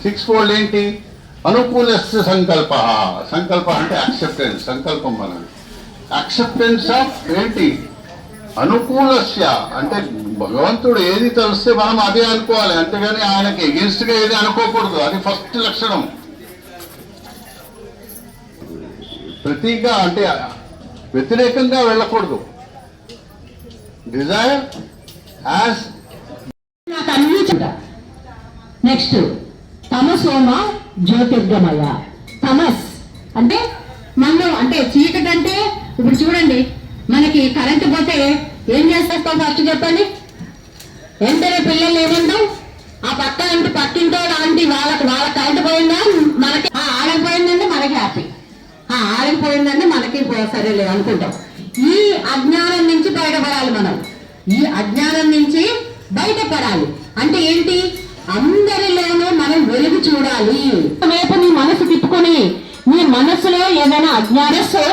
Six fold ఏంటి? అనుకూలస్య సంకల్ప. సంకల్ప అంటే యాక్సెప్టెన్స్, సంకల్పం మనది. యాక్సెప్టెన్స్ ఆఫ్ ఏంటి? అనుకూలస్య అంటే భగవంతుడు ఏది తెలిస్తే మనం అదే అనుకోవాలి, అంతేగాని ఆయనకి ఎగెన్స్ట్గా ఏది అనుకోకూడదు. అది ఫస్ట్ లక్షణం. ప్రతిగా అంటే వ్యతిరేకంగా వెళ్ళకూడదు. Desire as. నెక్స్ట్ తమసోమ జ్యోతిర్గమయ. తమస్ అంటే మనం అంటే చీకటి అంటే ఇప్పుడు చూడండి, మనకి కరెంటు పోతే ఏం చేస్తాం ఫస్ట్ చెప్పండి. వెంటనే పిల్లలు ఏమంటాం, ఆ పక్క అంటే పక్కింటో లాంటి వాళ్ళకి కరెంటు పోయిందా, మనకి ఆడకపోయిందంటే మనకి హ్యాపీ, ఆడకపోయిందంటే మనకి సరేలే అనుకుంటాం. ఈ అజ్ఞానం నుంచి బయటపడాలి మనం. ఈ అజ్ఞానం నుంచి బయటపడాలి అంటే ఏంటి? అందరిలోనూ మనం వెలుగు చూడాలి. వైపు నీ మనసు తిప్పుకొని నీ మనసులో ఏదైనా అజ్ఞానస్సు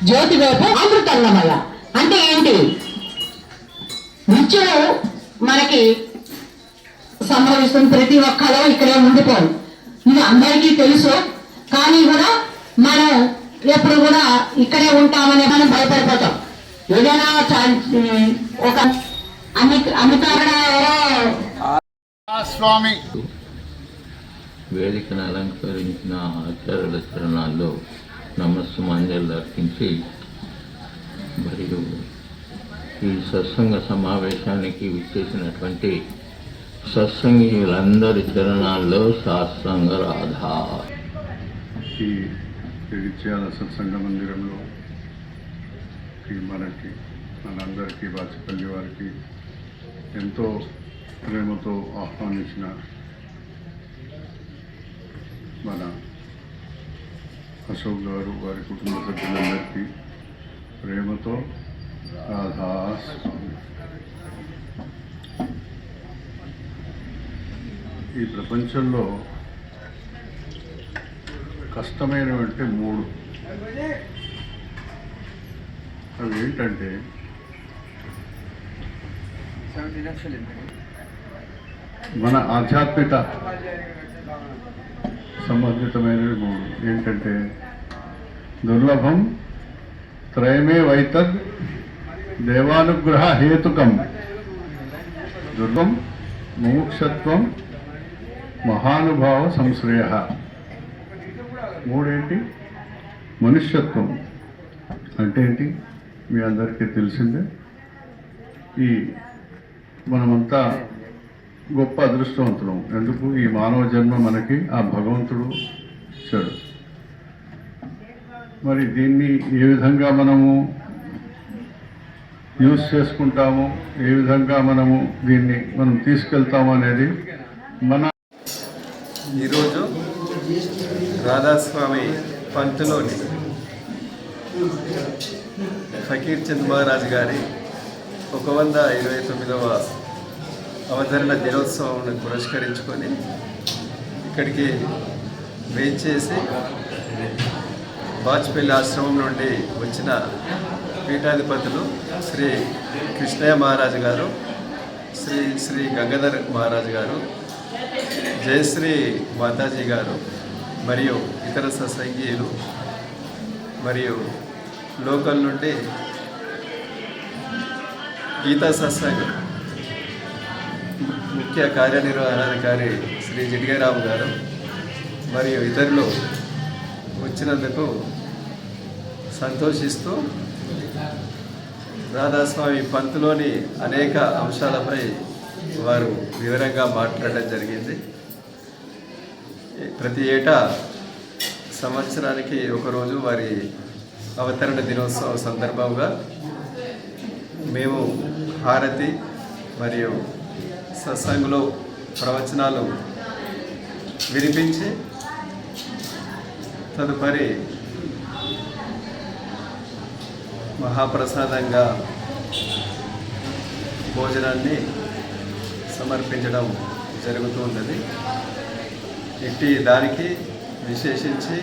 జ్యోతి వైపు అమృతంగమయ అంటే ఏంటి? మృత్యువు మనకి సంభవిస్తుంది, ప్రతి ఒక్కరూ ఇక్కడే ఉండిపోదు, ఇది అందరికీ తెలుసు. కానీ కూడా మనం ఎప్పుడు కూడా ఇక్కడే ఉంటామని మనం భయపడిపోతాం. ఏదైనా ఒక స్వామి వేదికను అలంకరించిన ఆచార్యుల చరణాల్లో నమస్సుమాంజలు అర్పించి, మరియు ఈ సత్సంగ సమావేశానికి విచ్చేసినటువంటి సత్సంగీయులందరి చరణాల్లో శాస్త్రంగ రాధా. ఈ జగిత్యాల సత్సంగ మందిరంలో మనందరికీ వాచపల్లి వారికి ఎంతో ప్రేమతో ఆహ్వానించిన మన అశోక్ గారు, వారి కుటుంబ సభ్యులందరికీ ప్రేమతో రాధాస్వామి. ఈ ప్రపంచంలో కష్టమైనవంటే మూడు. అవి ఏంటంటే మన ఆధ్యాత్మిక సంబంధితమైనవి మూడు. ఏంటంటే దుర్లభం త్రయమే వైతద్ దేవానుగ్రహ హేతుకం, దుర్గం ముముక్షత్వం మహానుభావ సంశ్రయ. మూడేంటి? మనుష్యత్వం అంటే ఏంటి మీ అందరికీ తెలిసిందే. ఈ మనమంతా గొప్ప అదృష్టవంతులం. ఎందుకు? ఈ మానవ జన్మ మనకి ఆ భగవంతుడు ఇచ్చాడు. మరి దీన్ని ఏ విధంగా మనము యూజ్ చేసుకుంటాము, ఏ విధంగా దీన్ని మనం తీసుకెళ్తాము అనేది మన. ఈరోజు రాధాస్వామి పంతులోని ఫకీర్ చంద్ మహారాజ్ గారి 129వ అవతరణ దినోత్సవం పురస్కరించుకొని ఇక్కడికి వేంచేసి వాజ్పేయి ఆశ్రమం నుండి వచ్చిన పీఠాధిపతులు శ్రీ కృష్ణయ్య మహారాజు గారు, శ్రీ గంగాధర్ మహారాజు గారు, జయశ్రీ మాతాజీ గారు మరియు ఇతర సత్సంగీయులు మరియు లోకల్ నుండి గీతా సత్సంగ్ ముఖ్య కార్యనిర్వహణాధికారి శ్రీ జిడ్గరావు గారు మరియు ఇతరులు వచ్చినందుకు సంతోషిస్తూ రాధాస్వామి పంతులోని అనేక అంశాలపై వారు వివరంగా మాట్లాడడం జరిగింది. ప్రతి ఏటా సంవత్సరానికి ఒకరోజు వారి అవతరణ దినోత్సవం సందర్భంగా మేము హారతి మరియు సత్సంగంలో ప్రవచనాలు వినిపించి తదుపరి మహాప్రసాదంగా భోజనాన్ని సమర్పించడం జరుగుతున్నది. ఇట్టి దానికి విశేషించి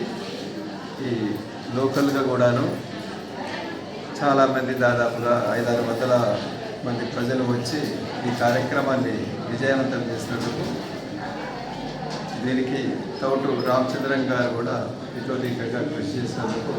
ఈ లోకల్గా కూడాను చాలామంది దాదాపుగా 500-600 మంది ప్రజలు వచ్చి ఈ కార్యక్రమాన్ని విజయవంతం చేసినందుకు దీనికి తోటు రామచంద్రన్ గారు కూడా ఇతోధికంగా కృషి చేసినందుకు